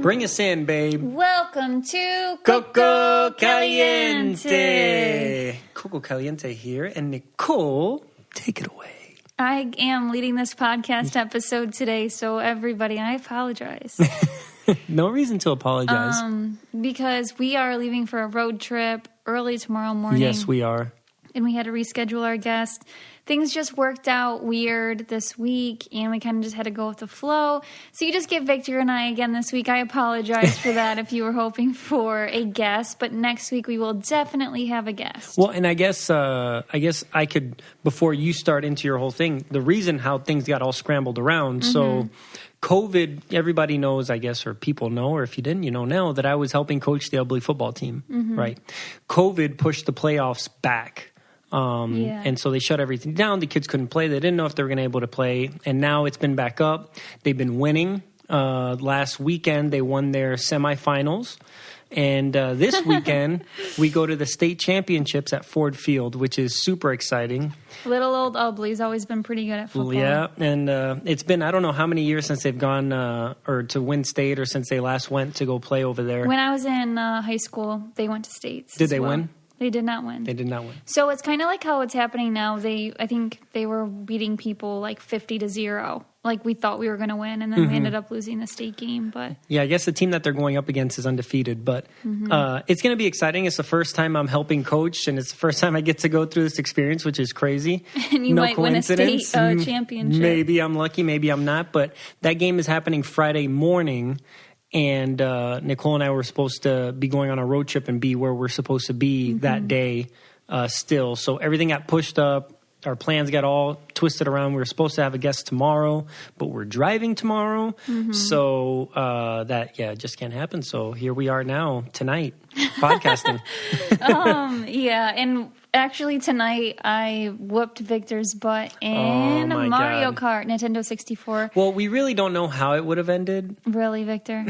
Bring us in, babe. Welcome to Coco Caliente. Coco Caliente here, and Nicole, take it away. I am leading this podcast episode today, so everybody, I apologize. No reason to apologize. Because we are leaving for a road trip early tomorrow morning. Yes, we are. And we had to reschedule our guest. Things just worked out weird this week, and we kind of just had to go with the flow. So you just get Victor and I again this week. I apologize for that if you were hoping for a guest, but next week we will definitely have a guest. Well, and I guess I could, before you start into your whole thing, the reason how things got all scrambled around. So COVID, everybody knows, I guess, or people know, or if you didn't, you know now, that I was helping coach the Ugly football team, right? COVID pushed the playoffs back. And so they shut everything down. The kids couldn't play. They didn't know if they were going to be able to play. And now it's been back up. They've been winning. Last weekend, they won their semifinals. And this weekend, we go to the state championships at Ford Field, which is super exciting. Little old Ubly's always been pretty good at football. Yeah, and it's been, I don't know how many years since they've gone or to win state or since they last went to go play over there. When I was in high school, they went to states. Did they win? They did not win. They did not win. So it's kind of like how it's happening now. I think they were beating people like 50-0. Like we thought we were going to win, and then we ended up losing the state game. But yeah, I guess the team that they're going up against is undefeated. But it's going to be exciting. It's the first time I'm helping coach, and it's the first time I get to go through this experience, which is crazy. And you might win a state championship. Maybe I'm lucky, maybe I'm not. But that game is happening Friday morning. And Nicole and I were supposed to be going on a road trip and be where we're supposed to be that day still. So everything got pushed up. Our plans got all twisted around. We were supposed to have a guest tomorrow, but we're driving tomorrow. So that just can't happen. So here we are now, tonight, podcasting. And actually tonight I whooped Victor's butt in Mario Kart, Nintendo 64. Well, we really don't know how it would have ended. Really, Victor?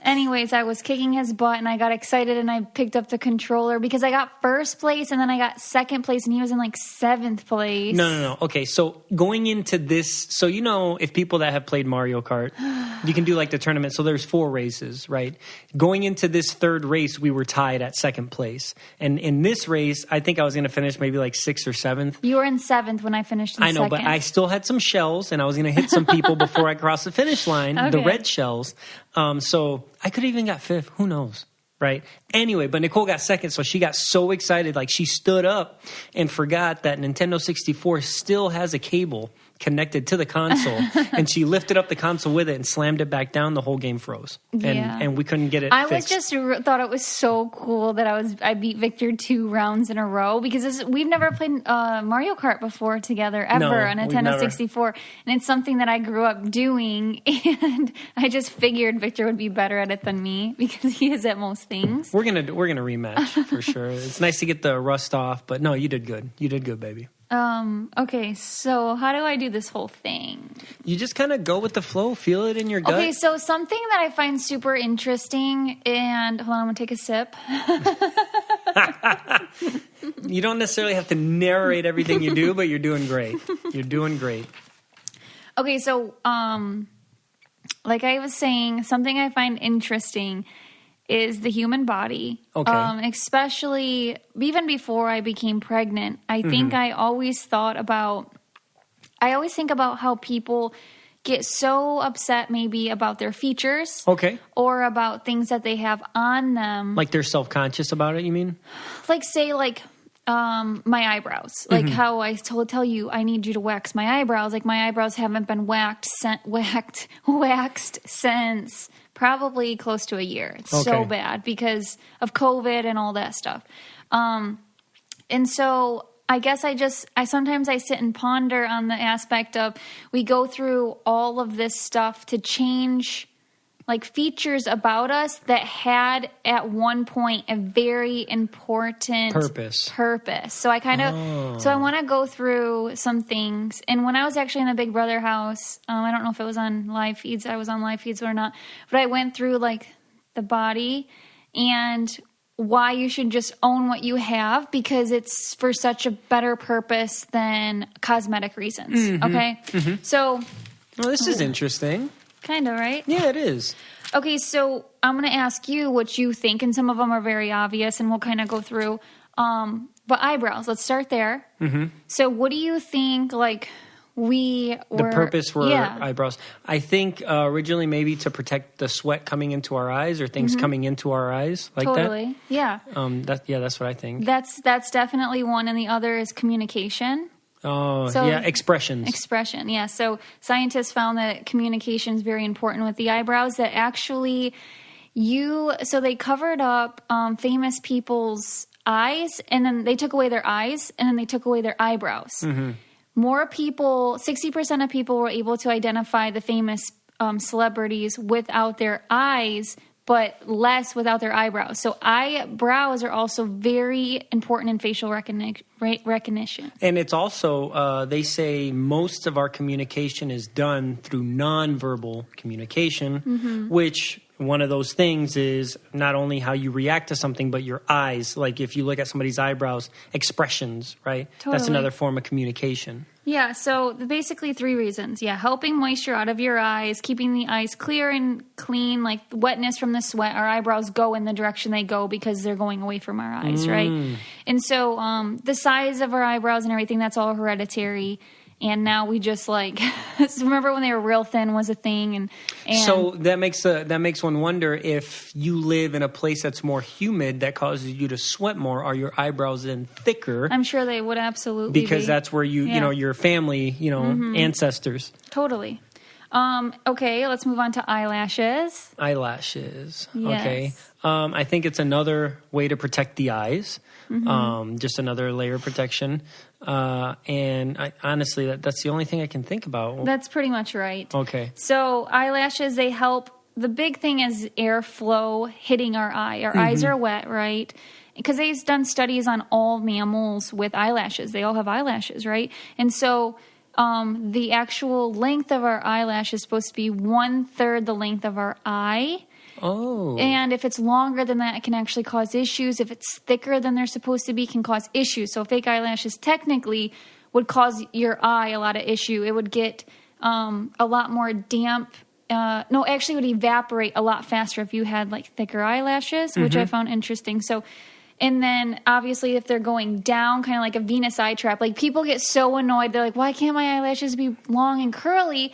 Anyways, I was kicking his butt and I got excited and I picked up the controller because I got first place and then I got second place and he was in like seventh place. No. Okay, so going into this, so you know if people that have played Mario Kart, you can do like the tournament. So there's 4 races, right? Going into this third race, we were tied at second place. And in this race, I think I was going to finish maybe like 6th or 7th. You were in 7th when I finished in second. I know, but I still had some shells and I was going to hit some people before I crossed the finish line, the red shells. So I could have even got 5th. Who knows? Right? Anyway, but Nicole got second, so she got so excited. Like she stood up and forgot that Nintendo 64 still has a cable connected to the console. And she lifted up the console with it and slammed it back down. The whole game froze. And we couldn't get it fixed. Thought it was so cool that I beat Victor 2 rounds in a row because we've never played Mario Kart before together ever on Nintendo 64. And it's something that I grew up doing. And I just figured Victor would be better at it than me because he is at most things. We're gonna rematch for sure. It's nice to get the rust off, but no, you did good. You did good, baby. Okay, so how do I do this whole thing? You just kind of go with the flow, feel it in your gut. Okay, so something that I find super interesting, and hold on, I'm going to take a sip. You don't necessarily have to narrate everything you do, but you're doing great. You're doing great. Okay, so, like I was saying, something I find interesting is the human body. Okay. Especially even before I became pregnant. I think I always think about how people get so upset maybe about their features. Okay. Or about things that they have on them. Like they're self-conscious about it, you mean? Like say my eyebrows. Like how I tell you I need you to wax my eyebrows. Like my eyebrows haven't been waxed since probably close to a year. It's so bad because of COVID and all that stuff. And so I guess I sometimes sit and ponder on the aspect of we go through all of this stuff to change like features about us that had at one point a very important purpose. So I kind of, so I want to go through some things. And when I was actually in the Big Brother house, I don't know if it was on live feeds, I was on live feeds or not, but I went through like the body and why you should just own what you have because it's for such a better purpose than cosmetic reasons. Okay. So. Well, this is interesting. Kind of, right? Yeah, it is. Okay, so I'm going to ask you what you think, and some of them are very obvious, and we'll kind of go through. But eyebrows, let's start there. Mm-hmm. So what do you think, like, the purpose for eyebrows? I think originally maybe to protect the sweat coming into our eyes or things coming into our eyes like totally. that. Yeah. That's what I think. That's definitely one, and the other is communication. Oh, so, yeah, expression, yeah. So scientists found that communication is very important with the eyebrows, that actually so they covered up famous people's eyes, and then they took away their eyes, and then they took away their eyebrows. Mm-hmm. More people, 60% of people were able to identify the famous celebrities without their eyes, but less without their eyebrows. So eyebrows are also very important in facial recognition. And it's also, they say most of our communication is done through nonverbal communication, which one of those things is not only how you react to something, but your eyes. Like if you look at somebody's eyebrows, expressions, right? Totally. That's another form of communication. Yeah, so basically 3 reasons. Yeah, helping moisture out of your eyes, keeping the eyes clear and clean, like wetness from the sweat. Our eyebrows go in the direction they go because they're going away from our eyes, right? And so the size of our eyebrows and everything, that's all hereditary. And now we just remember when they were real thin was a thing, and so that makes one wonder if you live in a place that's more humid that causes you to sweat more. Are your eyebrows then thicker? I'm sure they would absolutely because that's where your family ancestors. Totally. Okay, let's move on to eyelashes. Eyelashes. Yes. Okay. I think it's another way to protect the eyes. Just another layer of protection. And honestly, that's the only thing I can think about. That's pretty much right. Okay. So eyelashes, they help. The big thing is airflow hitting our eye. Our eyes are wet, right? Because they've done studies on all mammals with eyelashes. They all have eyelashes, right? And so the actual length of our eyelash is supposed to be 1/3 the length of our eye. Oh. And if it's longer than that, it can actually cause issues. If it's thicker than they're supposed to be, it can cause issues. So fake eyelashes technically would cause your eye a lot of issue. It would get a lot more damp. Actually it would evaporate a lot faster if you had like thicker eyelashes, which I found interesting. So, and then obviously if they're going down, kind of like a Venus eye trap, like people get so annoyed. They're like, why can't my eyelashes be long and curly?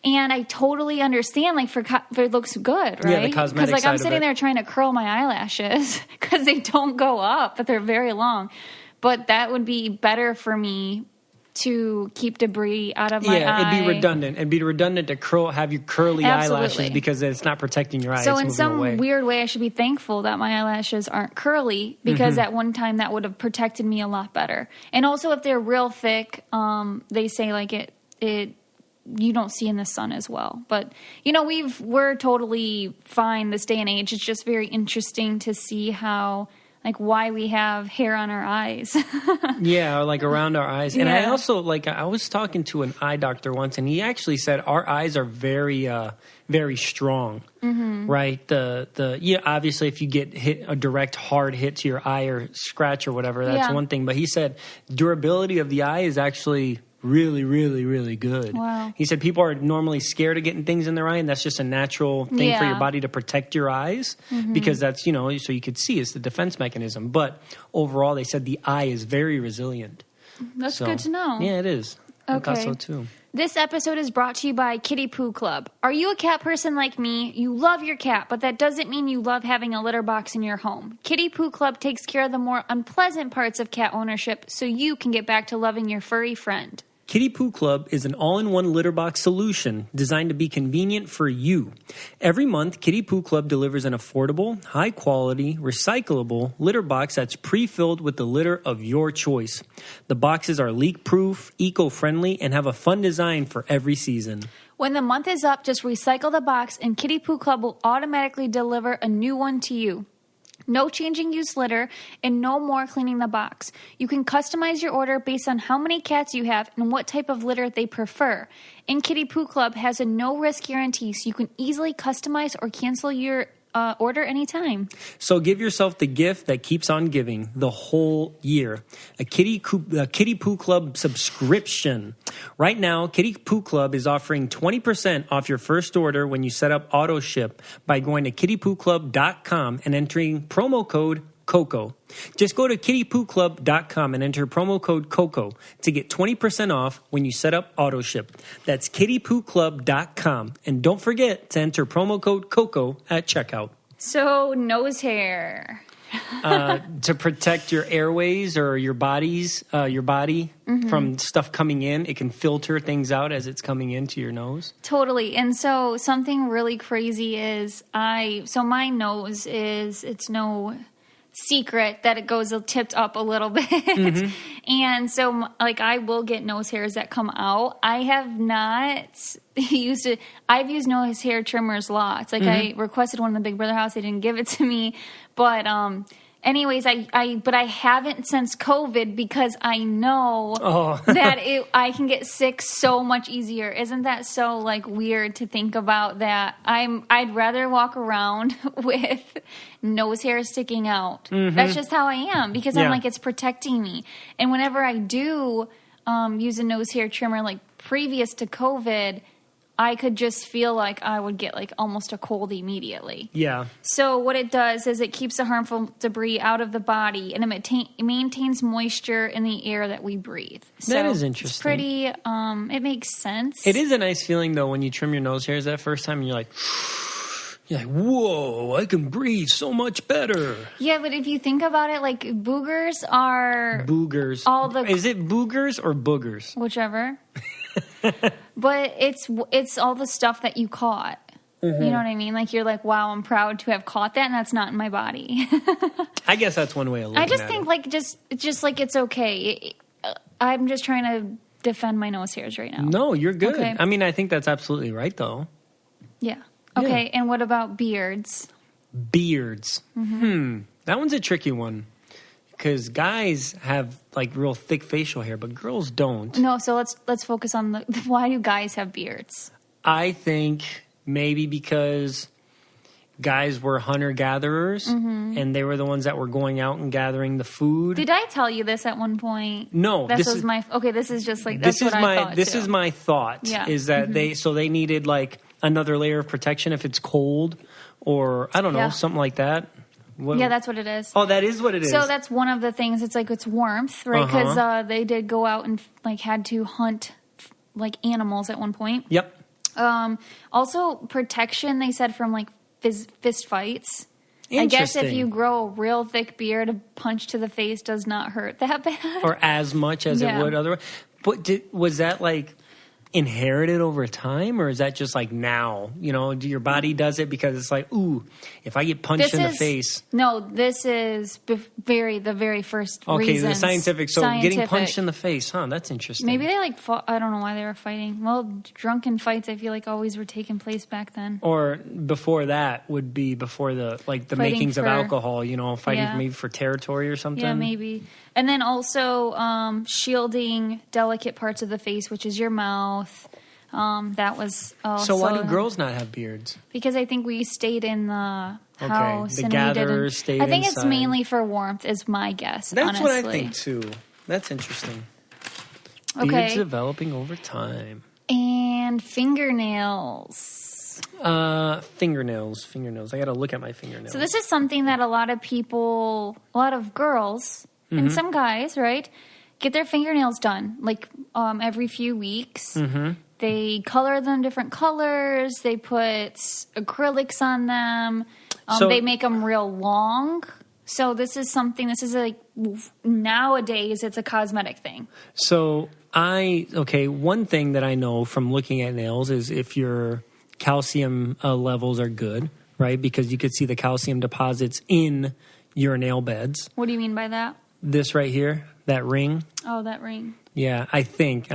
And I totally understand, like, for it looks good, right? Yeah, the cosmetic Because, side I'm sitting of it. there trying to curl my eyelashes because they don't go up, but they're very long. But that would be better for me to keep debris out of my eye. Yeah, it'd be redundant. It'd be redundant to have your curly eyelashes because it's not protecting your eyes. So it's in moving some away. weird way, I should be thankful that my eyelashes aren't curly because at one time that would have protected me a lot better. And also if they're real thick, they say like it you don't see in the sun as well. But, we're totally fine this day and age. It's just very interesting to see how, like, why we have hair on our eyes. Yeah, or like around our eyes. And I also, I was talking to an eye doctor once, and he actually said our eyes are very, very strong, right? Obviously if you get hit a direct hard hit to your eye or scratch or whatever, that's one thing. But he said durability of the eye is actually really, really, really good. Wow. He said people are normally scared of getting things in their eye, and that's just a natural thing for your body to protect your eyes because that's, so you could see it's the defense mechanism. But overall, they said the eye is very resilient. That's good to know. Yeah, it is. Okay. I thought so too. This episode is brought to you by Kitty Poo Club. Are you a cat person like me? You love your cat, but that doesn't mean you love having a litter box in your home. Kitty Poo Club takes care of the more unpleasant parts of cat ownership so you can get back to loving your furry friend. Kitty Poo Club is an all-in-one litter box solution designed to be convenient for you. Every month, Kitty Poo Club delivers an affordable, high-quality, recyclable litter box that's pre-filled with the litter of your choice. The boxes are leak-proof, eco-friendly, and have a fun design for every season. When the month is up, just recycle the box and Kitty Poo Club will automatically deliver a new one to you. No changing used litter, and no more cleaning the box. You can customize your order based on how many cats you have and what type of litter they prefer. And Kitty Poo Club has a no-risk guarantee, so you can easily customize or cancel your order anytime. So give yourself the gift that keeps on giving the whole year. A Kitty Poo Club subscription. Right now, Kitty Poo Club is offering 20% off your first order when you set up auto ship by going to kittypooclub.com and entering promo code Coco. Just go to kittypooclub.com and enter promo code Coco to get 20% off when you set up auto ship. That's kittypooclub.com. And don't forget to enter promo code Coco at checkout. So, nose hair. To protect your airways or your body from stuff coming in. It can filter things out as it's coming into your nose. Totally. And so something really crazy is my nose it's no secret that it goes tipped up a little bit. And so I will get nose hairs that come out. I have not used it. I've used nose hair trimmers lots. I requested one in the Big Brother house. They didn't give it to me. But anyways, but I haven't since COVID because I know that I can get sick so much easier. Isn't that so weird to think about that? I'd rather walk around with nose hair sticking out. That's just how I am because I'm it's protecting me. And whenever I do use a nose hair trimmer previous to COVID, I could just feel like I would get almost a cold immediately. Yeah. So what it does is it keeps the harmful debris out of the body, and it maintains moisture in the air that we breathe. So that is interesting. It's pretty, it makes sense. It is a nice feeling, though, when you trim your nose hairs that first time, and you're like, whoa, I can breathe so much better. Yeah, but if you think about it, boogers are... Boogers. Is it boogers or boogers? Whichever. But it's all the stuff that you caught. You know what I mean? You're wow, I'm proud to have caught that, and that's not in my body. I guess that's one way of looking at it. I just think it's okay. I'm just trying to defend my nose hairs right now. No, you're good. Okay. I mean, I think that's absolutely right, though. Yeah. Okay, and what about beards? Beards. That one's a tricky one. Because guys have real thick facial hair, but girls don't. No, so let's focus on why do guys have beards? I think maybe because guys were hunter-gatherers, and they were the ones that were going out and gathering the food. Did I tell you this at one point? No. This is my thought. This is my thought. Yeah. Is that they needed another layer of protection if it's cold or I don't know, something like that. Yeah, that's what it is. Oh, that is what it is. So that's one of the things. It's it's warmth, right? Because they did go out and had to hunt animals at one point. Yep. Also protection. They said from fist fights. I guess if you grow a real thick beard, a punch to the face does not hurt that bad, or as much as it would otherwise. But was that inherited over time, or is that just now? Your body does it because it's ooh, if I get punched in the face. No, this is the very first reasons. The scientific. So getting punched in the face, that's interesting. Maybe they fought, I don't know why they were fighting. Well, drunken fights I feel always were taking place back then. Or before that would be before the makings of alcohol, fighting maybe for territory or something. Yeah, maybe. And then also shielding delicate parts of the face, which is your mouth. That was so why do girls not have beards? Because I think we stayed in the house. The gatherers stayed inside. I think it's mainly for warmth is my guess, That's honestly. what I think too. That's interesting. Beards developing over time. And fingernails. Fingernails. I got to look at my fingernails. So this is something that a lot of girls... And some guys, right, get their fingernails done every few weeks. They color them different colors. They put acrylics on them. They make them real long. So this is nowadays it's a cosmetic thing. So one thing that I know from looking at nails is if your calcium levels are good, right? Because you could see the calcium deposits in your nail beds. What do you mean by that? This right here, that ring. Oh, that ring. Yeah, I think.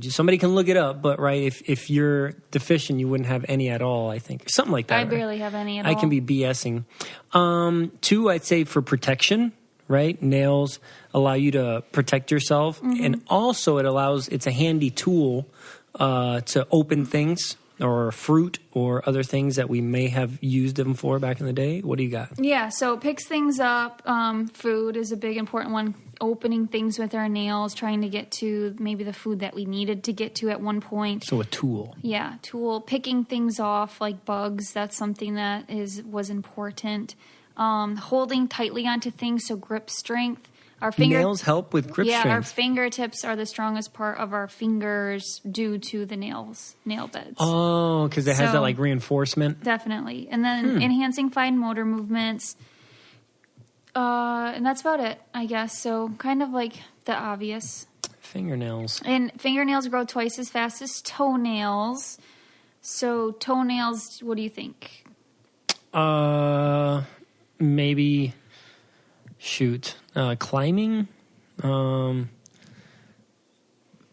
Somebody can look it up, but if you're deficient, you wouldn't have any at all, I think. Something like that. I barely have any at all. I can be BSing. 2, I'd say for protection, right? Nails allow you to protect yourself. And also it's a handy tool to open things or fruit or other things that we may have used them for back in the day? What do you got? Yeah, so it picks things up. Food is a big important one. Opening things with our nails, trying to get to maybe the food that we needed to get to at one point. So a tool. Yeah, tool. Picking things off like bugs, that's something that was important. Holding tightly onto things, so grip strength. Nails help with grip strength. Yeah, our fingertips are the strongest part of our fingers due to the nail beds. Oh, because it has that like reinforcement. Definitely. And then enhancing fine motor movements. And that's about it, I guess. So kind of like the obvious. Fingernails. And fingernails grow twice as fast as toenails. So toenails, what do you think? Maybe, climbing.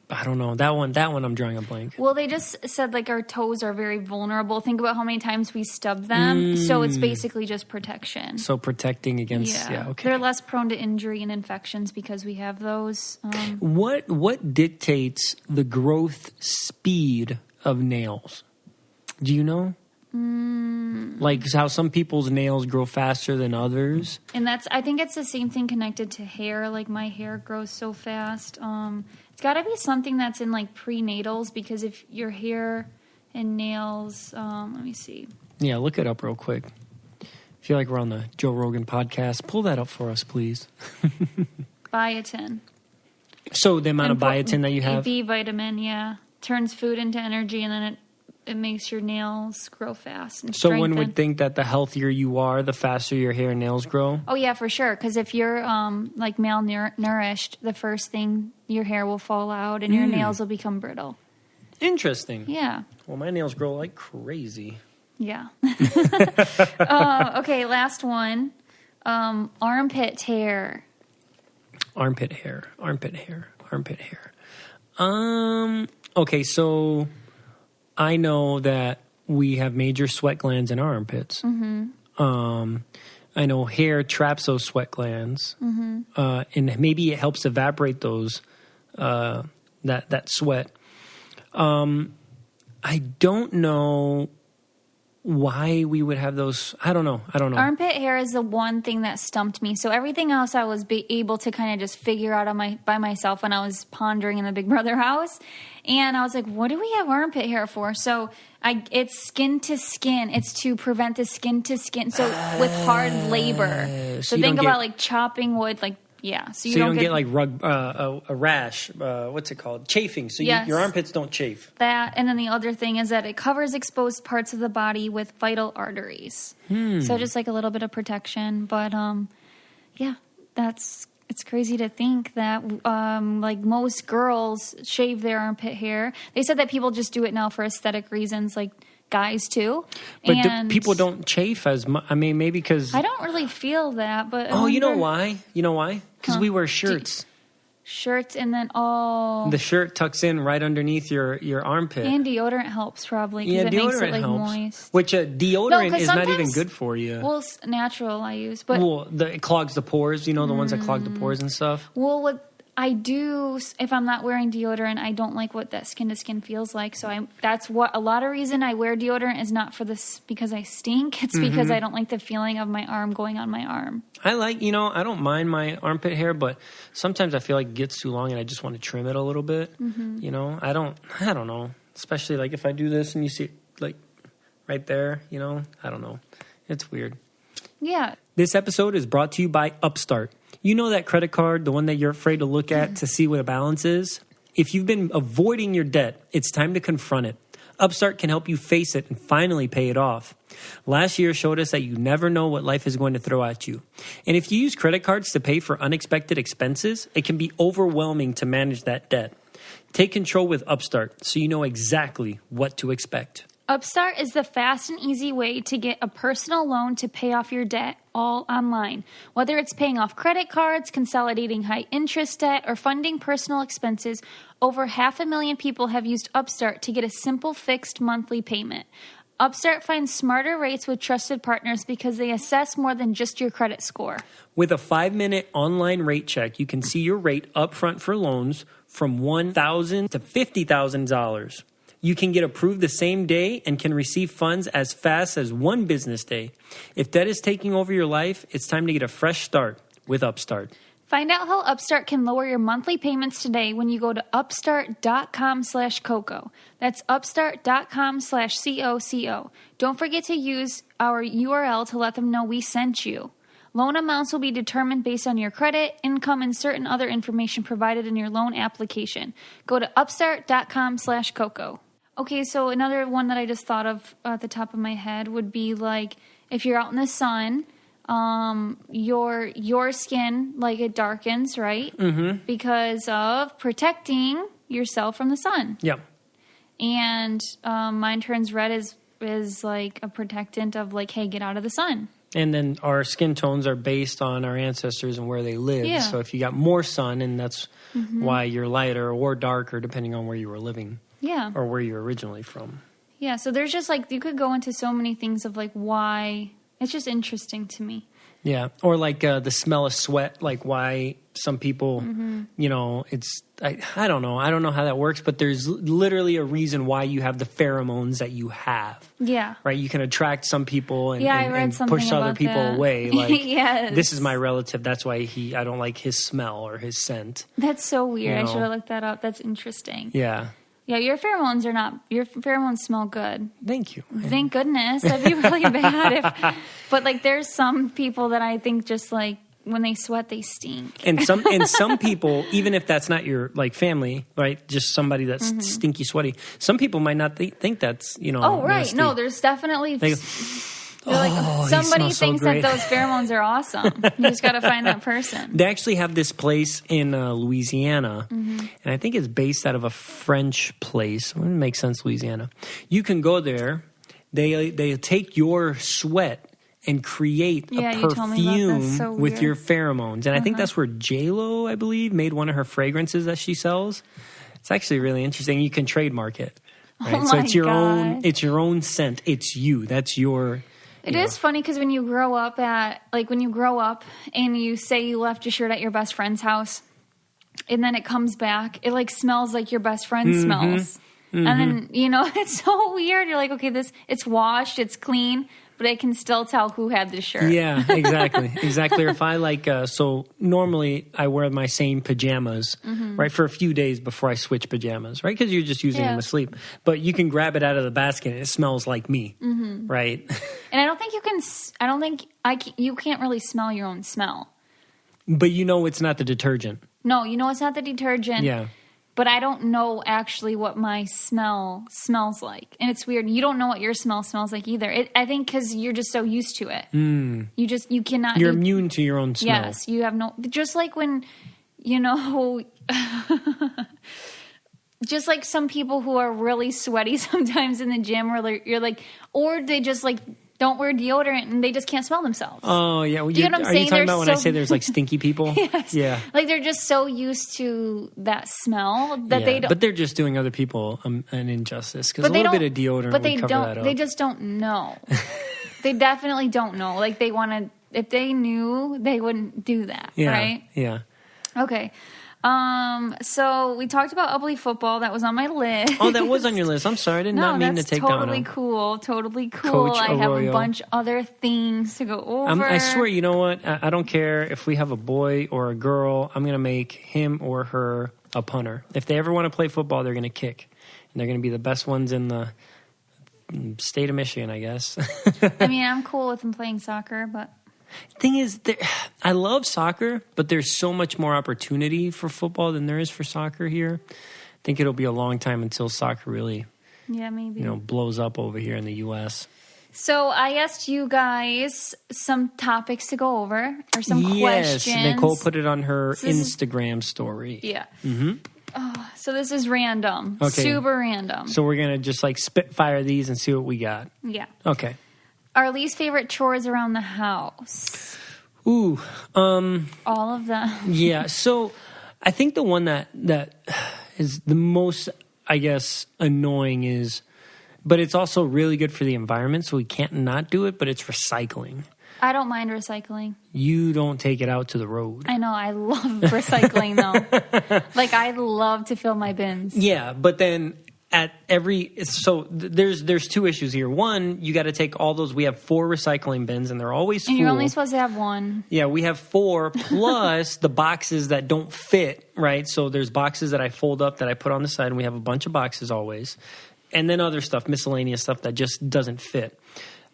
I don't know. That one I'm drawing a blank. Well, they just said like our toes are very vulnerable. Think about how many times we stub them. So it's basically just protection. So protecting against, okay. They're less prone to injury and infections because we have those. What dictates the growth speed of nails? Do you know? Like how some people's nails grow faster than others. And I think it's the same thing connected to hair. Like my hair grows so fast. It's got to be something that's in like prenatals, because if your hair and nails, let me see. Yeah, look it up real quick. I feel like we're on the Joe Rogan podcast. Pull that up for us, please. Biotin. So the amount of biotin that you have? B vitamin, yeah. Turns food into energy, and then it makes your nails grow fast and So strengthen. one would think that the healthier you are, the faster your hair and nails grow? Oh, yeah, for sure. Because if you're like malnourished, the first thing, your hair will fall out and your nails will become brittle. Interesting. Yeah. Well, my nails grow like crazy. Yeah. Okay, last one. Armpit hair. Armpit hair. Okay, so I know that we have major sweat glands in our armpits. I know hair traps those sweat glands, and maybe it helps evaporate those that sweat. I don't know why we would have those. I don't know. Armpit hair is the one thing that stumped me. So everything else I was able to kind of just figure out by myself when I was pondering in the Big Brother house. And I was like, what do we have armpit hair for? So it's skin to skin. It's to prevent the skin to skin. So with hard labor. So think about like chopping wood, like, yeah. So you don't get like a rash. What's it called? Chafing. So your armpits don't chafe. That, and then the other thing is that it covers exposed parts of the body with vital arteries. So just like a little bit of protection. But it's crazy to think that like most girls shave their armpit hair. They said that people just do it now for aesthetic reasons, like guys too. But people don't chafe as much. I mean, maybe because I don't really feel that. But you know why? Because we wear shirts. Shirts, and then the shirt tucks in right underneath your armpit. And deodorant helps probably because it makes it like helps. Moist. Which deodorant is not even good for you. Well, it's natural I use, but it clogs the pores. You know, the ones that clog the pores and stuff. Well, what I do, if I'm not wearing deodorant, I don't like what that skin to skin feels like. So that's what a lot of reason I wear deodorant is not for this because I stink. It's because I don't like the feeling of my arm going on my arm. I don't mind my armpit hair, but sometimes I feel like it gets too long and I just want to trim it a little bit. You know, I don't know. Especially like if I do this and you see it like right there, you know, I don't know. It's weird. Yeah. This episode is brought to you by Upstart. You know that credit card, the one that you're afraid to look at to see what the balance is? If you've been avoiding your debt, it's time to confront it. Upstart can help you face it and finally pay it off. Last year showed us that you never know what life is going to throw at you. And if you use credit cards to pay for unexpected expenses, it can be overwhelming to manage that debt. Take control with Upstart so you know exactly what to expect. Upstart is the fast and easy way to get a personal loan to pay off your debt all online. Whether it's paying off credit cards, consolidating high interest debt, or funding personal expenses, over 500,000 people have used Upstart to get a simple fixed monthly payment. Upstart finds smarter rates with trusted partners because they assess more than just your credit score. With a 5-minute online rate check, you can see your rate upfront for loans from $1,000 to $50,000. You can get approved the same day and can receive funds as fast as 1 business day. If debt is taking over your life, it's time to get a fresh start with Upstart. Find out how Upstart can lower your monthly payments today when you go to upstart.com/Coco. That's upstart.com/COCO. Don't forget to use our URL to let them know we sent you. Loan amounts will be determined based on your credit, income, and certain other information provided in your loan application. Go to upstart.com/Coco. Okay, so another one that I just thought of at the top of my head would be like if you're out in the sun, your skin, like it darkens, right? Mm-hmm. Because of protecting yourself from the sun. Yeah. And mine turns red is like a protectant of like, hey, get out of the sun. And then our skin tones are based on our ancestors and where they lived. Yeah. So if you got more sun, and that's why you're lighter or darker, depending on where you were living. Yeah. Or where you're originally from. Yeah, so there's just like, you could go into so many things of like why. It's just interesting to me. Yeah. Or like the smell of sweat, like why some people, you know, it's, I don't know. I don't know how that works, but there's literally a reason why you have the pheromones that you have. Yeah. Right? You can attract some people and, I read and something push about other people that. away. Like, yes. This is my relative. That's why I don't like his smell or his scent. That's so weird. You know? I should have looked that up. That's interesting. Yeah. Yeah, your pheromones smell good. Thank you. Thank goodness. That'd be really bad but like there's some people that I think just like when they sweat they stink. And some people, even if that's not your like family, right? Just somebody that's stinky, sweaty. Some people might not think that's, you know. Oh, right. nasty. No, there's definitely He somebody smells so thinks great. that those pheromones are awesome. You just got to find that person. They actually have this place in Louisiana, and I think it's based out of a French place. It wouldn't make sense, Louisiana. You can go there. They take your sweat and create a perfume with your pheromones. And I think that's where J-Lo, I believe, made one of her fragrances that she sells. It's actually really interesting. You can trademark it. Right? Oh So it's your God. own. It's your own scent. It's you. That's your. It is funny because when you grow up and you say you left your shirt at your best friend's house and then it comes back, it like smells like your best friend smells. And then, you know, it's so weird. You're like, okay, it's washed, it's clean, but I can still tell who had the shirt. Yeah, exactly. Exactly. Or if I like, so normally I wear my same pajamas, right, for a few days before I switch pajamas, right? Because you're just using them to sleep. But you can grab it out of the basket and it smells like me, right? And I don't think you can't really smell your own smell. But you know it's not the detergent. No, you know it's not the detergent. Yeah. But I don't know actually what my smell smells like. And it's weird. You don't know what your smell smells like either. I think because you're just so used to it. You cannot. You're immune to your own smell. Yes, you have no. Just like when, you know, just like some people who are really sweaty sometimes in the gym, or you're like, or they just like don't wear deodorant and they just can't smell themselves. Oh, yeah. Well, Do you know what I'm saying? Are you talking about when I say there's like stinky people? Yes. Yeah. Like they're just so used to that smell that they don't. But they're just doing other people an injustice because a little bit of deodorant would cover that up. They just don't know. They definitely don't know. Like they want to, if they knew, they wouldn't do that, right? Yeah. Okay. So we talked about Ugly Football. That was on my list. Oh, that was on your list. I'm sorry. I did not mean to take that one out. Totally cool. Coach I have Arroyo. a bunch other things to go over. I swear, you know what? I don't care if we have a boy or a girl. I'm going to make him or her a punter. If they ever want to play football, they're going to kick. And they're going to be the best ones in the state of Michigan, I guess. I mean, I'm cool with them playing soccer, but... Thing is, I love soccer, but there's so much more opportunity for football than there is for soccer here. I think it'll be a long time until soccer really, maybe, blows up over here in the U.S. So I asked you guys some topics to go over, or some questions. Yes, Nicole put it on her Instagram story. Yeah. So this is random. Okay. Super random. So we're gonna just like spitfire these and see what we got. Yeah. Okay. Our least favorite chores around the house. Ooh. All of them. Yeah. So I think the one that is the most, I guess, annoying is, but it's also really good for the environment, so we can't not do it, but it's recycling. I don't mind recycling. You don't take it out to the road. I know. I love recycling, though. Like, I love to fill my bins. Yeah, but then there's two issues here. One, you got to take all those. We have 4 recycling bins, and they're always full. And you're only supposed to have 1. Yeah, we have 4 plus the boxes that don't fit, right? So there's boxes that I fold up that I put on the side, and we have a bunch of boxes always. And then other stuff, miscellaneous stuff that just doesn't fit.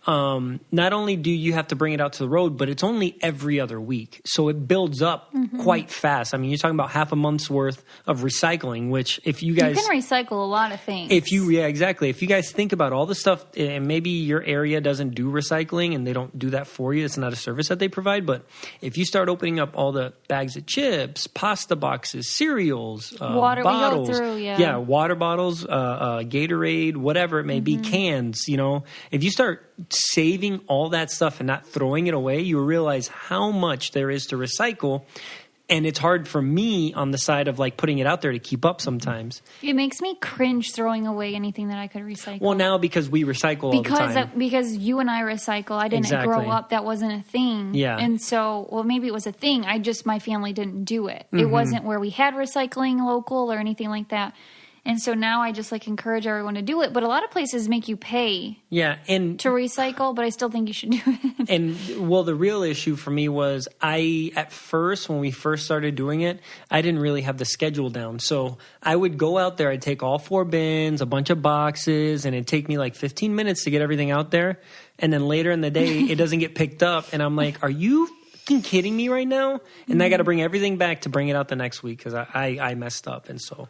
Not only do you have to bring it out to the road, but it's only every other week. So it builds up quite fast. I mean, you're talking about half a month's worth of recycling, which if you guys... You can recycle a lot of things. Yeah, exactly. If you guys think about all the stuff, and maybe your area doesn't do recycling and they don't do that for you, it's not a service that they provide, but if you start opening up all the bags of chips, pasta boxes, cereals, water bottles, we go through, yeah, water bottles, Gatorade, whatever it may be, cans, if you start saving all that stuff and not throwing it away, you realize how much there is to recycle. And it's hard for me on the side of like putting it out there to keep up sometimes. It makes me cringe throwing away anything that I could recycle. Well, now because we recycle all the time. Because you and I recycle. I didn't grow up. That wasn't a thing. Yeah. And so, well, maybe it was a thing. My family didn't do it. It wasn't where we had recycling local or anything like that. And so now I just encourage everyone to do it. But a lot of places make you pay to recycle, but I still think you should do it. And well, the real issue for me was at first, when we first started doing it, I didn't really have the schedule down. So I would go out there, I'd take all 4 bins, a bunch of boxes, and it'd take me 15 minutes to get everything out there. And then later in the day, it doesn't get picked up. And I'm like, are you kidding me right now? And I got to bring everything back to bring it out the next week because I messed up. And so...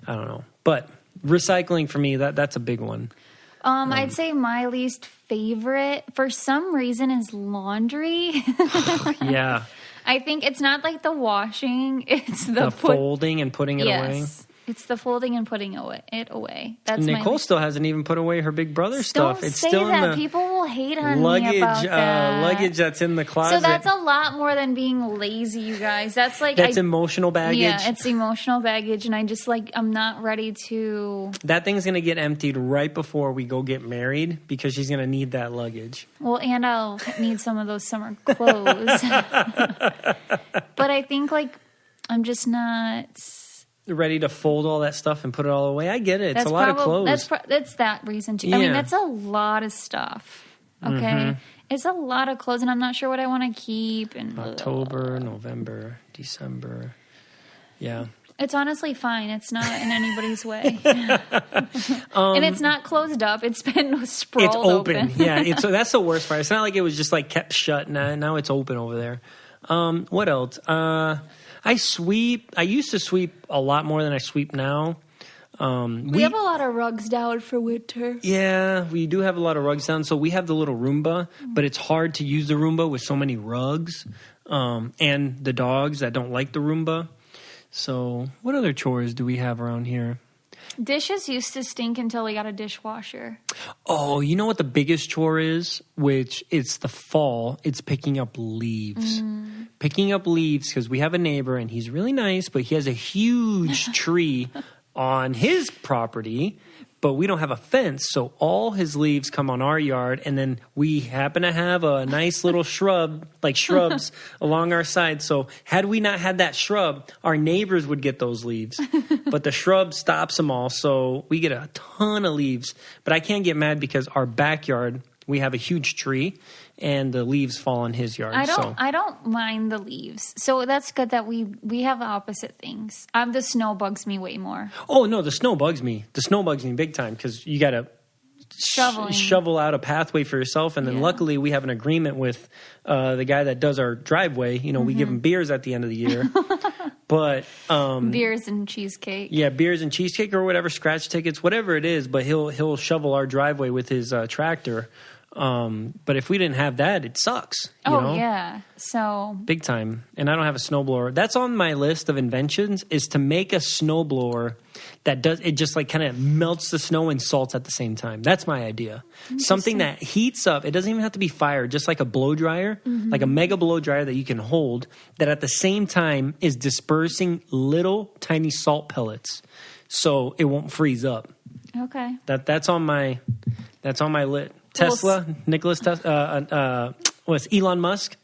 I don't know. But recycling for me, that's a big one. I'd say my least favorite, for some reason, is laundry. Yeah. I think it's not like the washing. It's the folding and putting it away. It's the folding and putting it away. That's Nicole still hasn't even put away her Big Brother stuff. It's say still that. in the People will hate on me about that. Luggage that's in the closet. So that's a lot more than being lazy, you guys. That's emotional baggage. Yeah, it's emotional baggage, and I just I'm not ready to. That thing's gonna get emptied right before we go get married because she's gonna need that luggage. Well, and I'll need some of those summer clothes. But I think I'm just not ready to fold all that stuff and put it all away. I get it. It's a lot of clothes. That's that reason too. Yeah. I mean, that's a lot of stuff. Okay. It's a lot of clothes, and I'm not sure what I want to keep. And October, November, December. Yeah. It's honestly fine. It's not in anybody's way. And it's not closed up. It's been sprawled It's open. Yeah. So that's the worst part. It's not like it was just kept shut. Now it's open over there. What else? I sweep. I used to sweep a lot more than I sweep now. We have a lot of rugs down for winter. Yeah, we do have a lot of rugs down. So we have the little Roomba, but it's hard to use the Roomba with so many rugs and the dogs that don't like the Roomba. So what other chores do we have around here? Dishes used to stink until we got a dishwasher. Oh, you know what the biggest chore is? Which it's the fall. It's picking up leaves. Picking up leaves because we have a neighbor and he's really nice, but he has a huge tree on his property, but we don't have a fence. So all his leaves come on our yard, and then we happen to have a nice little shrubs along our side. So had we not had that shrub, our neighbors would get those leaves. But the shrub stops them all, so we get a ton of leaves. But I can't get mad because our backyard, we have a huge tree, and the leaves fall on his yard. I don't mind the leaves. So that's good that we have opposite things. The snow bugs me way more. Oh, no, the snow bugs me. The snow bugs me big time because you got to shovel out a pathway for yourself. And then luckily we have an agreement with the guy that does our driveway. We give him beers at the end of the year. But beers and cheesecake. Yeah, beers and cheesecake or whatever, scratch tickets, whatever it is. But he'll shovel our driveway with his tractor. But if we didn't have that, it sucks. You know? Yeah. So big time. And I don't have a snowblower. That's on my list of inventions is to make a snowblower that does it just kind of melts the snow and salts at the same time. That's my idea. Something that heats up. It doesn't even have to be fire, just like a blow dryer, like a mega blow dryer that you can hold that at the same time is dispersing little tiny salt pellets so it won't freeze up. Okay. That's on my list. Tesla, what's Elon Musk?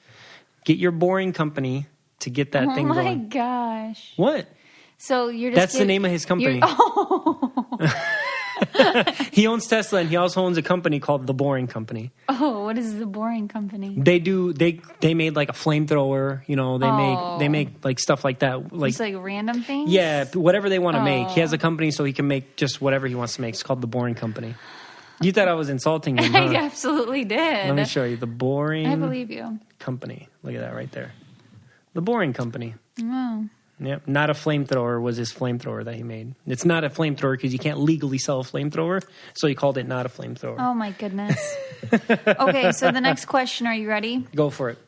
Get your boring company to get that thing going. Oh my gosh! What? So you're just that's the name of his company. He owns Tesla, and he also owns a company called The Boring Company. Oh, what is The Boring Company? They made like a flamethrower, they make like stuff like that. Like, it's like random things? Yeah, whatever they want to make. He has a company so he can make just whatever he wants to make. It's called The Boring Company. You thought I was insulting him, huh? I absolutely did. Let me show you. The Boring I believe you. Company. Look at that right there. The Boring Company. Oh. Yep. Not a flamethrower was his flamethrower that he made. It's not a flamethrower because you can't legally sell a flamethrower. So he called it not a flamethrower. Oh, my goodness. Okay, so the next question. Are you ready? Go for it.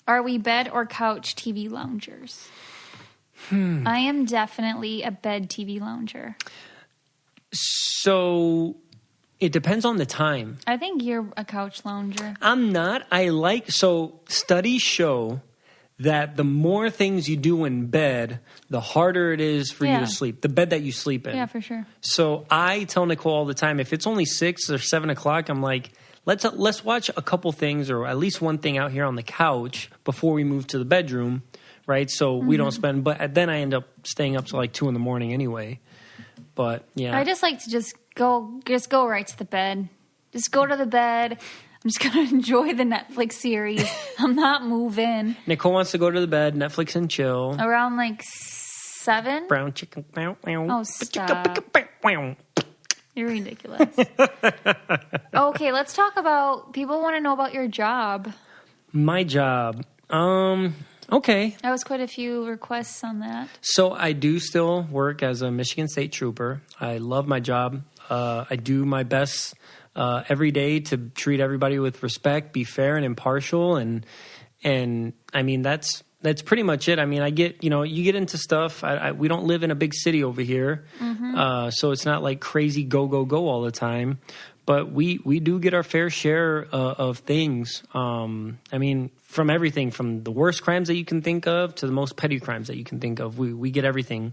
Are we bed or couch TV loungers? I am definitely a bed TV lounger. So it depends on the time. I think you're a couch lounger. I'm not. Studies show that the more things you do in bed, the harder it is for you to sleep. The bed that you sleep in. Yeah, for sure. So I tell Nicole all the time, if it's only 6 or 7 o'clock, I'm like, let's watch a couple things or at least one thing out here on the couch before we move to the bedroom, right? So we don't spend. But then I end up staying up till like 2 a.m. anyway. But yeah, I just like to just go right to the bed. Just go to the bed. I'm just going to enjoy the Netflix series. I'm not moving. Nicole wants to go to the bed, Netflix and chill. Around like 7? Brown chicken. Oh, stop. You're ridiculous. Okay, let's talk about, people want to know about your job. My job. Okay. That was quite a few requests on that. So I do still work as a Michigan State Trooper. I love my job. I do my best every day to treat everybody with respect, be fair and impartial, and I mean that's pretty much it. I mean, I get you get into stuff. We don't live in a big city over here, so it's not like crazy go all the time. But we do get our fair share of things. I mean, from everything from the worst crimes that you can think of to the most petty crimes that you can think of. We get everything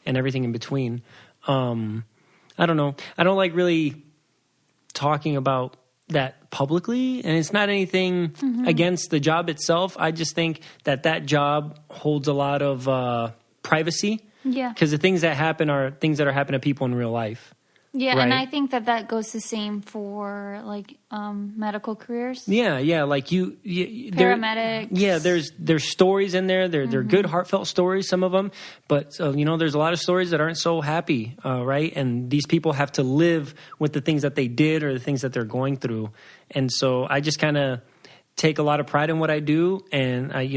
and everything in between. I don't know. I don't like really talking about that publicly, and it's not anything against the job itself. I just think that job holds a lot of privacy. Yeah. Because the things that happen are things that are happening to people in real life. Yeah, right? And I think that goes the same for like medical careers. Yeah, like paramedics. There's stories in there. They're good, heartfelt stories. Some of them, but there's a lot of stories that aren't so happy, right? And these people have to live with the things that they did or the things that they're going through. And so I just kind of take a lot of pride in what I do, and I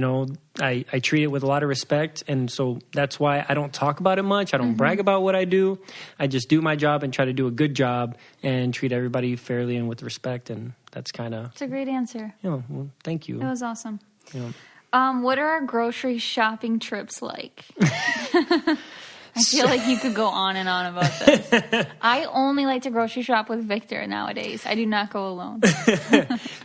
treat it with a lot of respect, and so that's why I don't talk about it much. I don't brag about what I do. I just do my job and try to do a good job and treat everybody fairly and with respect, and that's kind of... It's a great answer. Well, thank you. That was awesome. Yeah. What are our grocery shopping trips like? I feel like you could go on and on about this. I only like to grocery shop with Victor nowadays. I do not go alone.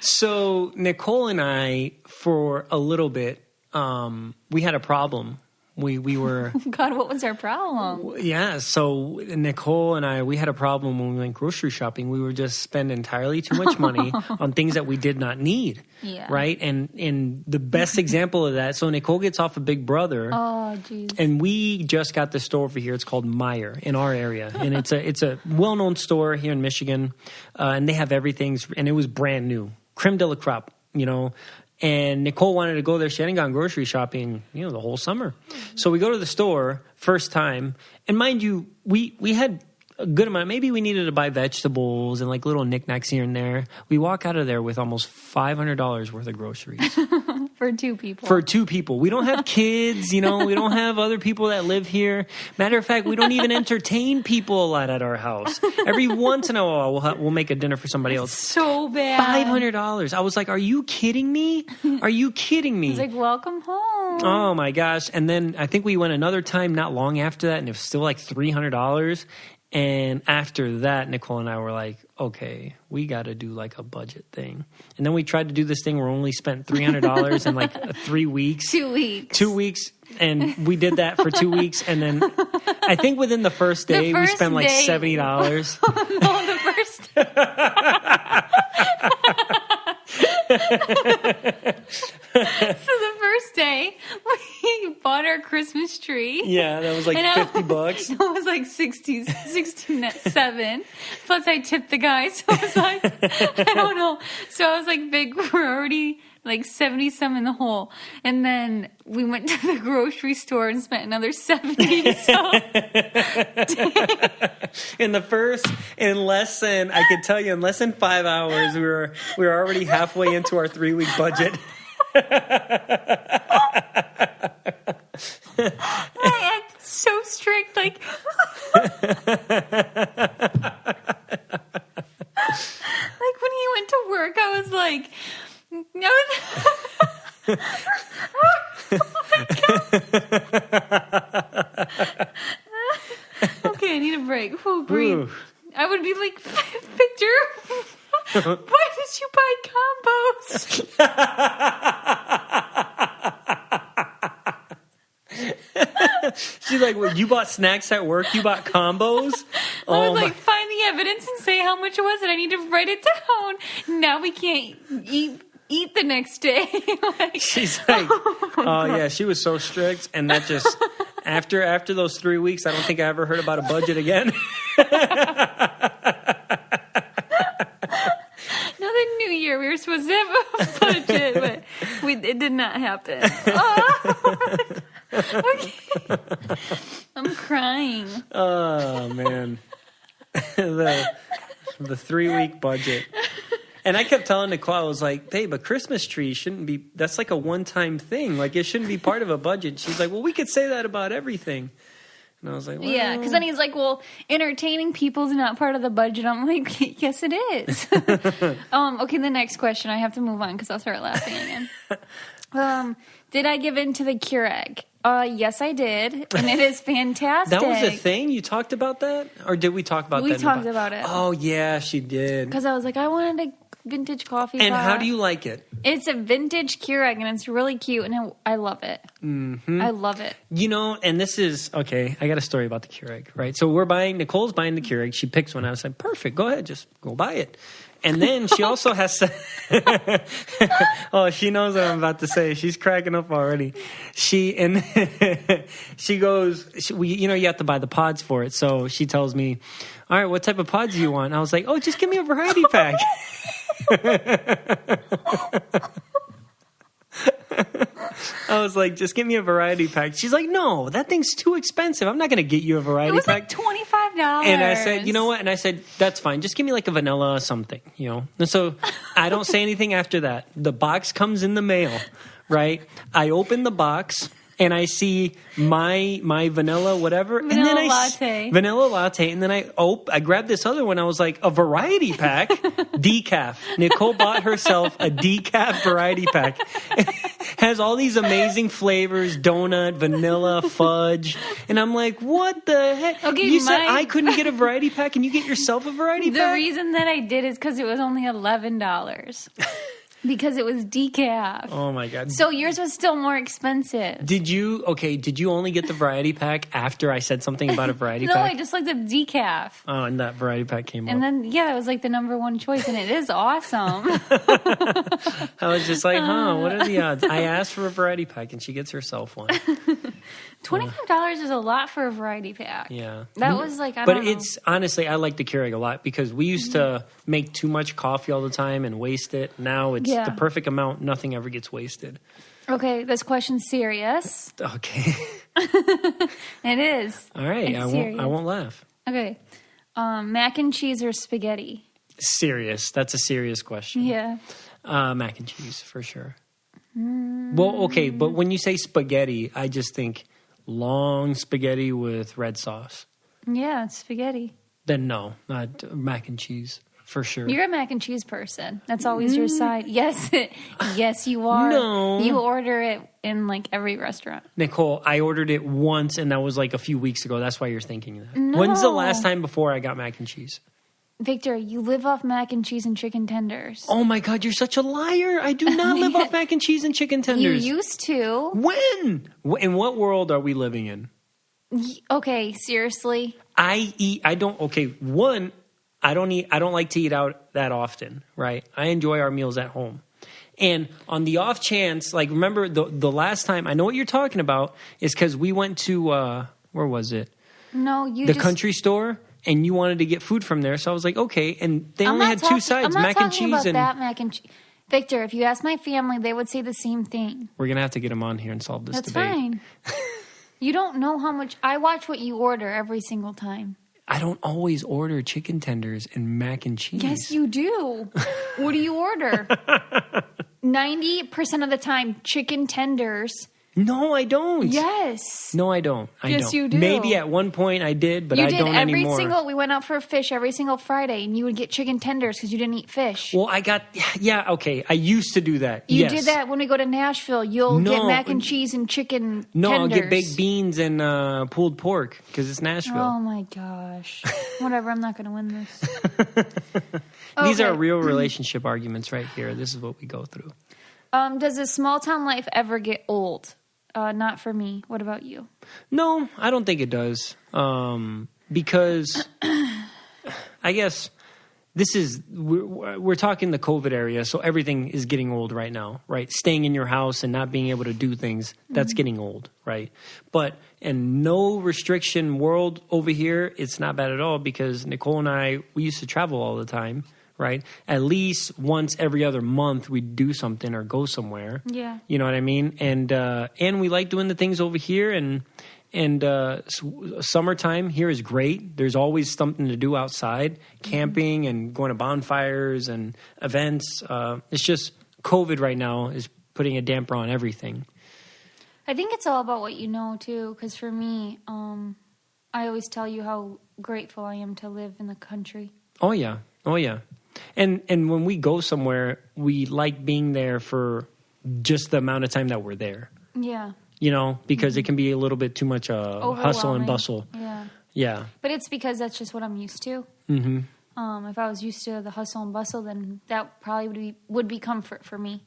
So Nicole and I, for a little bit, we had a problem. We were... God, what was our problem? Yeah, so Nicole and I, we had a problem when we went grocery shopping. We were just spending entirely too much money on things that we did not need. Yeah. Right? And the best example of that, so Nicole gets off of Big Brother. Oh, geez. And we just got the store over here. It's called Meijer in our area. And it's a well-known store here in Michigan. And they have everything. And it was brand new. Creme de la crop, And Nicole wanted to go there. She hadn't gone grocery shopping, the whole summer. So we go to the store first time. And mind you, we had a good amount. Maybe we needed to buy vegetables and like little knickknacks here and there. We walk out of there with almost $500 worth of groceries. For 2 people. For 2 people. We don't have kids, we don't have other people that live here. Matter of fact, we don't even entertain people a lot at our house. Every once in a while, we'll make a dinner for somebody else. So bad. $500. I was like, are you kidding me? Are you kidding me? It's like, welcome home. Oh, my gosh. And then I think we went another time not long after that, and it was still like $300. And after that, Nicole and I were like, okay, we got to do like a budget thing. And then we tried to do this thing where we only spent $300 in like 3 weeks. 2 weeks. 2 weeks. And we did that for 2 weeks. And then I think within the first day, we spent like $70. Oh, no, the first So the first day, we bought our Christmas tree. Yeah, that was like $50. It was like 67. Plus I tipped the guy, so I was like, I don't know. So I was like, Vic, we're already like 70-some in the hole. And then we went to the grocery store and spent another 70. So in less than 5 hours, we were already halfway into our 3-week budget. I act so strict, like like when he went to work, I was like, no. Okay, I need a break. Oh, breathe. Ooh. I would be like, Victor, why did you buy combos? She's like, well, you bought snacks at work? You bought combos? I was like, find the evidence and say how much it was, and I need to write it down. Now we can't eat the next day. Like, she's like, oh yeah, she was so strict, and that just after those 3 weeks, I don't think I ever heard about a budget again. No, the new year we were supposed to have a budget, but it did not happen. Okay. I'm crying. Oh man, the 3-week budget. And I kept telling Nicole, I was like, babe, a Christmas tree shouldn't be, that's like a one-time thing. Like, it shouldn't be part of a budget. She's like, well, we could say that about everything. And I was like, well. Yeah, because then he's like, well, entertaining people's not part of the budget. I'm like, yes, it is. Okay, the next question. I have to move on because I'll start laughing again. Did I give in to the Keurig? Yes, I did, and it is fantastic. That was a thing? You talked about that? Or did we talk about that? We talked about it. Oh, yeah, she did. Because I was like, I wanted a vintage coffee And pot. how do you like it? It's a vintage Keurig, and it's really cute, and I love it. Mm-hmm. I love it. You know, and this is, okay, I got a story about the Keurig, right? So Nicole's buying the Keurig. She picks one. I was like, perfect, go ahead, just go buy it. And then she also has to... Oh, she knows what I'm about to say. She's cracking up already. She goes... you have to buy the pods for it. So she tells me, all right, what type of pods do you want? And I was like, oh, just give me a variety pack. I was like, just give me a variety pack. She's like, no, that thing's too expensive. I'm not going to get you a variety pack. It was like $25. And I said, you know what? And I said, that's fine. Just give me like a vanilla or something, you know? And so I don't say anything after that. The box comes in the mail, right? I open the box and I see my vanilla whatever. Vanilla latte. And then I grabbed this other one. I was like, a variety pack? Decaf. Nicole bought herself a decaf variety pack. Has all these amazing flavors, donut, vanilla, fudge. And I'm like, what the heck? Okay, you said I couldn't get a variety pack and you get yourself a variety pack? The reason that I did is because it was only $11. Because it was decaf. Oh my God. So yours was still more expensive. Did you only get the variety pack after I said something about a variety no, pack? No, I just liked the decaf. Oh, and that variety pack came up. And then, yeah, it was like the number one choice, and it is awesome. I was just like, what are the odds? I asked for a variety pack, and she gets herself one. $25 is a lot for a variety pack. Yeah. That was like, I don't know. But it's, honestly, I like the Keurig a lot because we used to make too much coffee all the time and waste it. Now it's the perfect amount. Nothing ever gets wasted. Okay, this question's serious. Okay. It is. All right, I won't laugh. Okay. Mac and cheese or spaghetti? Serious. That's a serious question. Yeah. Mac and cheese, for sure. Well, okay, but when you say spaghetti, I just think long spaghetti with red sauce. Yeah, it's spaghetti. Then no, not mac and cheese, for sure. You're a mac and cheese person. That's always your side. Yes, yes, you are. No. You order it in like every restaurant. Nicole, I ordered it once, and that was like a few weeks ago. That's why you're thinking that. No. When's the last time before I got mac and cheese? Victor, you live off mac and cheese and chicken tenders. Oh my God, you're such a liar. I do not live off mac and cheese and chicken tenders. You used to. When? In what world are we living in? Okay, seriously? I don't like to eat out that often, right? I enjoy our meals at home. And on the off chance, like, remember the last time, I know what you're talking about, is because we went to, where was it? No, the country store, and you wanted to get food from there. So I was like, okay. And they only had two sides, mac and cheese. I'm not talking about that mac and cheese. Victor, if you ask my family, they would say the same thing. We're going to have to get them on here and solve this debate. That's fine. You don't know how much... I watch what you order every single time. I don't always order chicken tenders and mac and cheese. Yes, you do. What do you order? 90% of the time, chicken tenders... No, I don't. Yes. No, I don't. Yes, you do. Maybe at one point I did, but I don't anymore. We went out for fish every single Friday, and you would get chicken tenders because you didn't eat fish. Well, okay. I used to do that. You did that when we go to Nashville. You'll get mac and cheese and chicken tenders. I'll get baked beans and pulled pork because it's Nashville. Oh, my gosh. Whatever, I'm not going to win this. These are real relationship arguments right here. This is what we go through. Does a small town life ever get old? Not for me. What about you? No, I don't think it does. Because I guess we're talking the COVID area, so everything is getting old right now, right? Staying in your house and not being able to do things, that's getting old, right? But in no restriction world over here, it's not bad at all because Nicole and I, we used to travel all the time. Right? At least once every other month we'd do something or go somewhere. Yeah. You know what I mean? And we like doing the things over here and summertime here is great. There's always something to do outside, camping and going to bonfires and events. It's just COVID right now is putting a damper on everything. I think it's all about what you know too, because for me, I always tell you how grateful I am to live in the country. Oh yeah. And when we go somewhere, we like being there for just the amount of time that we're there. Yeah. You know, because it can be a little bit too much hustle and bustle. Yeah. But it's because that's just what I'm used to. Mm-hmm. If I was used to the hustle and bustle, then that probably would be comfort for me.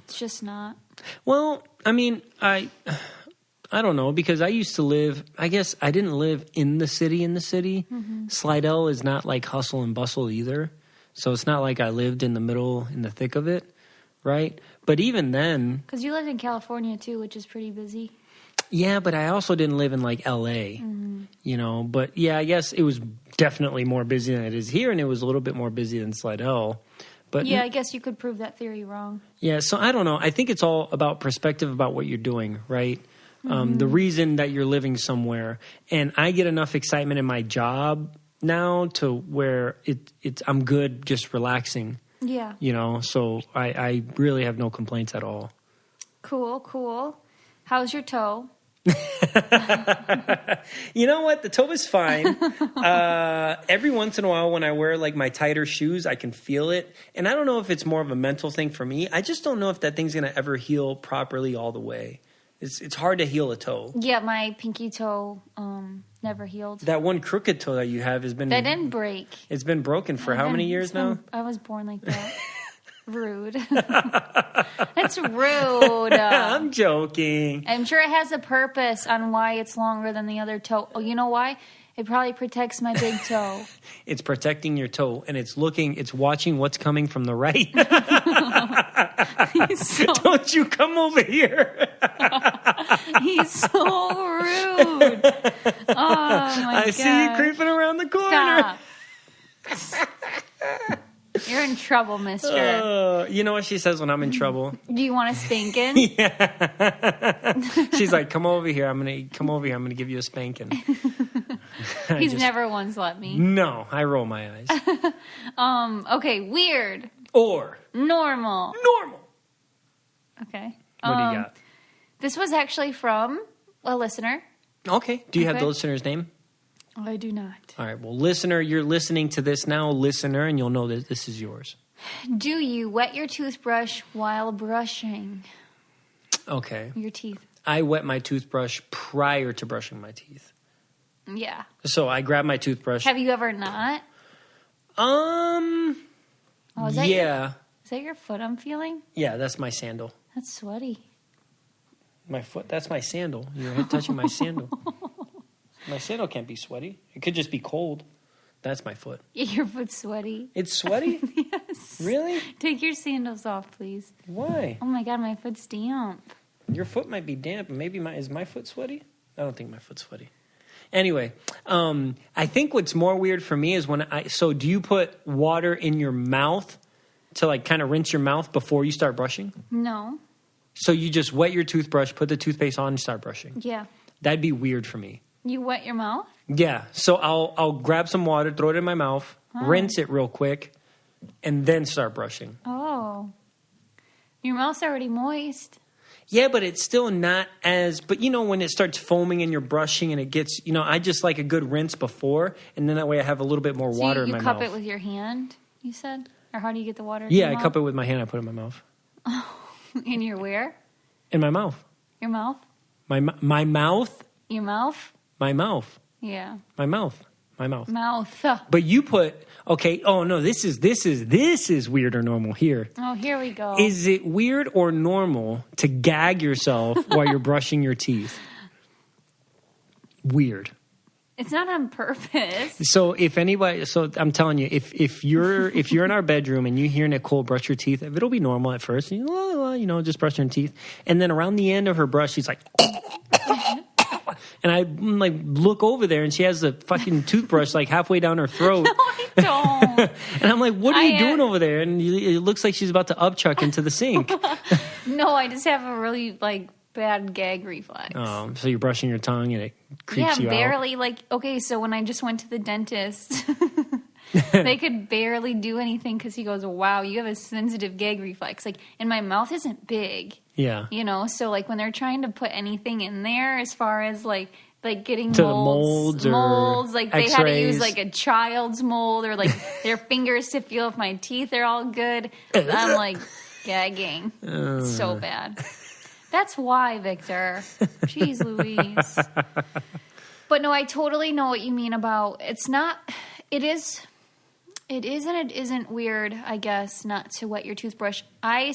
It's just not. Well, I mean, I don't know, because I used to live, I guess I didn't live in the city. Mm-hmm. Slidell is not like hustle and bustle either. So it's not like I lived in the middle, in the thick of it, right? But even then... Because you lived in California too, which is pretty busy. Yeah, but I also didn't live in like L.A., you know. But yeah, I guess it was definitely more busy than it is here, and it was a little bit more busy than Slidell. But yeah, I guess you could prove that theory wrong. Yeah, so I don't know. I think it's all about perspective about what you're doing, right? The reason that you're living somewhere. And I get enough excitement in my job now to where it's I'm good just relaxing. Yeah. You know, so I really have no complaints at all. Cool. How's your toe? You know what? The toe is fine. Every once in a while when I wear like my tighter shoes, I can feel it. And I don't know if it's more of a mental thing for me. I just don't know if that thing's going to ever heal properly all the way. It's hard to heal a toe. Yeah, my pinky toe never healed. That one crooked toe that you have has been... That didn't break. It's been broken for how many years now? I was born like that. Rude. That's rude. I'm joking. I'm sure it has a purpose on why it's longer than the other toe. Oh, you know why? It probably protects my big toe. It's protecting your toe, and it's watching what's coming from the right. Don't you come over here. He's so rude. Oh, my God. I see you creeping around the corner. Stop. You're in trouble, mister. You know what she says when I'm in trouble? Do you want a spanking? Yeah. She's like, come over here. I'm going to give you a spanking. He's never once let me. No, I roll my eyes. Okay, weird. Or normal. Okay. What do you got? This was actually from a listener. Okay. Do you have the listener's name? I do not. All right. Well, listener, you're listening to this now, listener, and you'll know that this is yours. Do you wet your toothbrush while brushing? Okay. Your teeth. I wet my toothbrush prior to brushing my teeth. Yeah. So I grab my toothbrush. Have you ever not? Is that your foot I'm feeling? Yeah, that's my sandal. That's sweaty. My foot, that's my sandal. You're touching my sandal. My sandal can't be sweaty. It could just be cold. That's my foot. Your foot's sweaty. It's sweaty? Yes. Really? Take your sandals off, please. Why? Oh my God, my foot's damp. Your foot might be damp. Maybe is my foot sweaty? I don't think my foot's sweaty. Anyway, I think what's more weird for me is so do you put water in your mouth to like kind of rinse your mouth before you start brushing? No. So you just wet your toothbrush, put the toothpaste on, and start brushing? Yeah. That'd be weird for me. You wet your mouth? Yeah. So I'll grab some water, throw it in my mouth, rinse it real quick, and then start brushing. Oh. Your mouth's already moist. Yeah, but it's still not as... But, when it starts foaming and you're brushing and it gets... I just like a good rinse before, and then that way I have a little bit more water in my mouth. You cup it with your hand, you said? Or how do you get the water in your your mouth? Cup it with my hand. I put it in my mouth. In your where? In my mouth. Your mouth? My mouth? Your mouth? My mouth. Yeah. My mouth. My mouth. Mouth. But you put... Okay, oh no, this is weird or normal here. Oh, here we go. Is it weird or normal to gag yourself while you're brushing your teeth? Weird. It's not on purpose. So I'm telling you, if you're in our bedroom and you hear Nicole brush her teeth, it'll be normal at first. Just brushing her teeth, and then around the end of her brush, she's like, and I like look over there, and she has the fucking toothbrush like halfway down her throat. No, I don't. And I'm like, what are you doing over there? And it looks like she's about to upchuck into the sink. No, I just have a really bad gag reflex. Oh, so you're brushing your tongue and it creeps you out? Yeah, barely. So when I just went to the dentist, they could barely do anything because he goes, wow, you have a sensitive gag reflex. And my mouth isn't big. Yeah. So when they're trying to put anything in there as far as getting to molds, the molds they X-rays. had to use a child's mold or their fingers to feel if my teeth are all good. I'm gagging. It's so bad. That's why, Victor. Jeez Louise. But no, I totally know what you mean about it is and it isn't weird, I guess, not to wet your toothbrush. I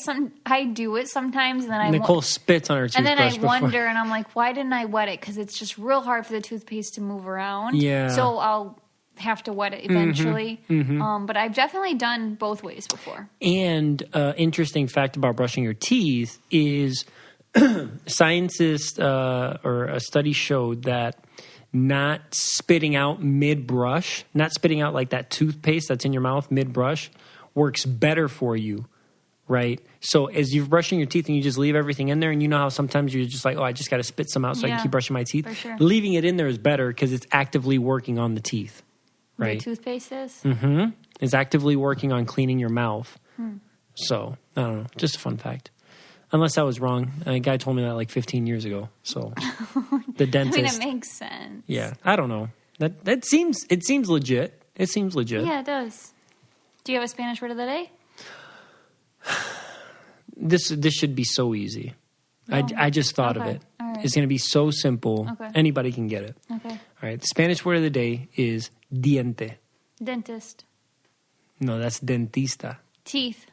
do it sometimes, and then Nicole spits on her toothbrush. And then I wonder, and I'm like, why didn't I wet it? Because it's just real hard for the toothpaste to move around. Yeah. So I'll have to wet it eventually. Mm-hmm. But I've definitely done both ways before. And interesting fact about brushing your teeth is scientists or a study showed that not spitting out mid-brush, not spitting out like that toothpaste that's in your mouth mid-brush works better for you, right? So as you're brushing your teeth and you just leave everything in there, and you know how sometimes you're just like, oh, I just got to spit some out so I can keep brushing my teeth. For sure. Leaving it in there is better because it's actively working on the teeth, right? The toothpaste is? Mm-hmm. It's actively working on cleaning your mouth. So, I don't know. Just a fun fact. Unless I was wrong. A guy told me that 15 years ago. So the dentist. It makes sense. Yeah, I don't know. It seems legit. It seems legit. Yeah, it does. Do you have a Spanish word of the day? This should be so easy. Oh. I just thought of it. All right. It's going to be so simple. Okay. Anybody can get it. Okay. All right. The Spanish word of the day is diente. Dentist. No, that's dentista. Teeth.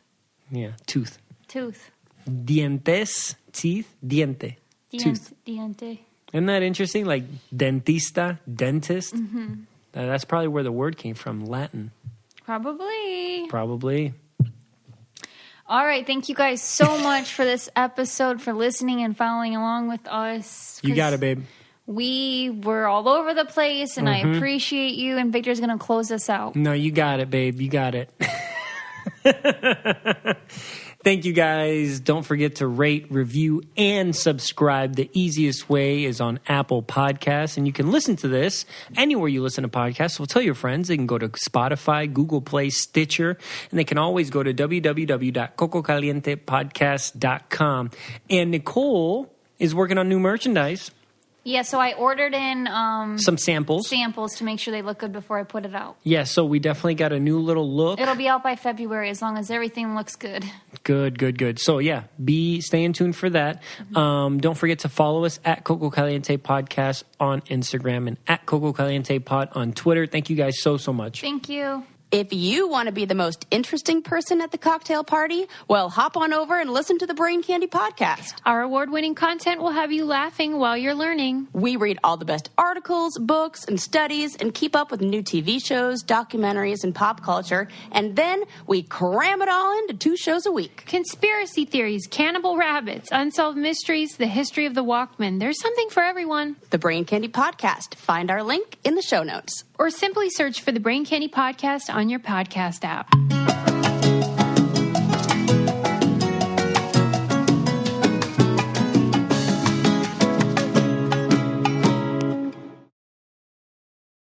Yeah, tooth. Tooth. Dientes, teeth, diente. Tooth. Diente. Isn't that interesting? Like dentista, dentist. Mm-hmm. That's probably where the word came from, Latin. Probably. All right. Thank you guys so much for this episode, for listening and following along with us. You got it, babe. We were all over the place, and I appreciate you. And Victor's going to close us out. No, you got it, babe. You got it. Thank you, guys. Don't forget to rate, review, and subscribe. The easiest way is on Apple Podcasts, and you can listen to this anywhere you listen to podcasts. So tell your friends. They can go to Spotify, Google Play, Stitcher, and they can always go to www.cococalientepodcast.com. And Nicole is working on new merchandise. Yeah, so I ordered in some samples to make sure they look good before I put it out. Yeah, so we definitely got a new little look. It'll be out by February as long as everything looks good. Good. So yeah, stay in tune for that. Don't forget to follow us at Coco Caliente Podcast on Instagram and at Coco Caliente Pod on Twitter. Thank you guys so much. Thank you. If you want to be the most interesting person at the cocktail party, well, hop on over and listen to the Brain Candy podcast. Our award-winning content will have you laughing while you're learning. We read all the best articles, books, and studies and keep up with new TV shows, documentaries, and pop culture. And then we cram it all into 2 shows a week. Conspiracy theories, cannibal rabbits, unsolved mysteries, the history of the Walkman. There's something for everyone. The Brain Candy podcast. Find our link in the show notes. Or simply search for the Brain Candy podcast on your podcast app.